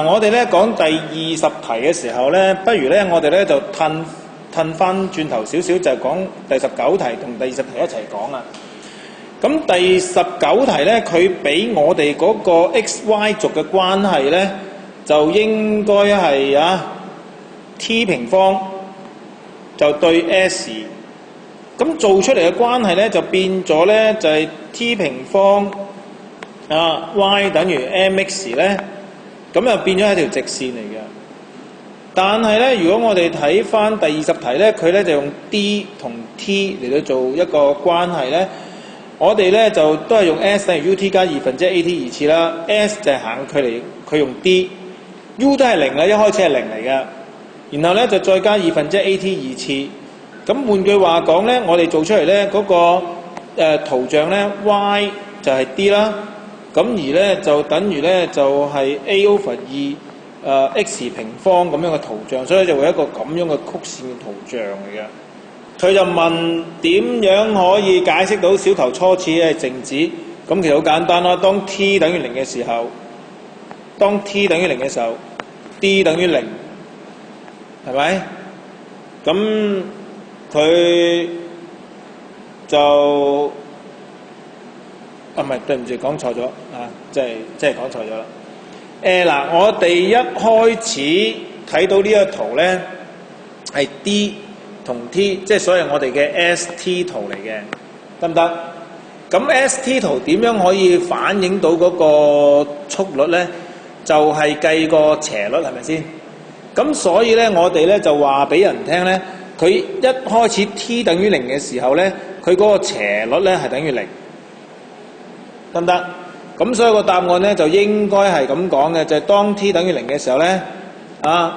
我哋咧講第20題嘅時候咧，不如咧我哋咧就褪翻轉頭少少，就係講第19題同第20題一齊講啊。咁第19題咧，佢俾我哋嗰個 x、y 軸嘅關係咧，就應該係t 平方就對 s。咁做出嚟嘅關係咧，就變咗咧就係 t 平方y 等於 mx 咧。咁又變咗係條直線嚟嘅，但係咧，如果我哋睇翻第20題咧，佢咧就用 d 同 t 嚟到做一個關係咧，我哋咧就都係用 s 等於 ut 加2分之 at 二次啦 ，s 就係行距離，佢用 d，u 都係0啦，一開始係0嚟嘅，然後咧就再加2分之 at 二次，咁換句話講咧，我哋做出嚟咧嗰個圖像咧 y 就係 d 啦。咁而咧就等於咧就係 a over 2x 平方咁樣嘅圖像，所以就會一個咁樣嘅曲線嘅圖像嚟嘅。佢就問點樣可以解釋到小球初始係靜止？咁其實好簡單啦。當 t 等於0嘅時候，當 t 等於0嘅時候 ，d 等於0，係咪？咁佢就唔係，對唔住，講錯咗即係講錯咗啦。嗱，我哋一開始睇到呢個圖咧，係 d 同 t， 即係所謂我哋嘅 st 圖嚟嘅，得唔得？咁 st 圖點樣可以反映到嗰個速率咧？就係計個斜率，係咪先？咁所以咧，我哋咧就話俾人聽咧，佢一開始 t 等於0嘅時候咧，佢嗰個斜率咧係等於0。得唔得？咁所以個答案咧就應該係咁講嘅，就係當 t 等於0嘅時候咧，咁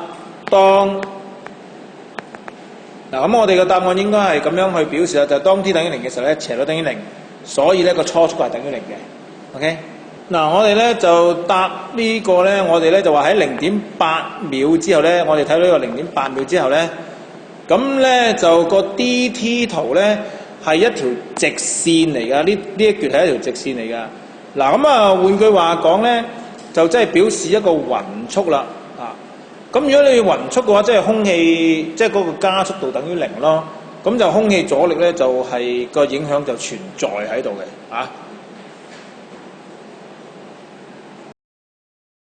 我哋個答案應該係咁樣去表示啦，就係當 t 等於0嘅時候咧，斜率等於0，所以咧個初速係等於0嘅。OK， 我哋咧就答呢個咧，我哋咧就話喺0.8秒之後咧，我哋睇到呢個0.8秒之後咧，咁咧就個 dt 圖咧係一條直線嚟㗎，呢一橛係一條直線嚟㗎。換句話講咧，就即係表示一個勻速啦。咁如果你勻速嘅話，即係空氣，即係嗰個加速度等於0咯。咁就空氣阻力咧就係個影響就存在喺度嘅。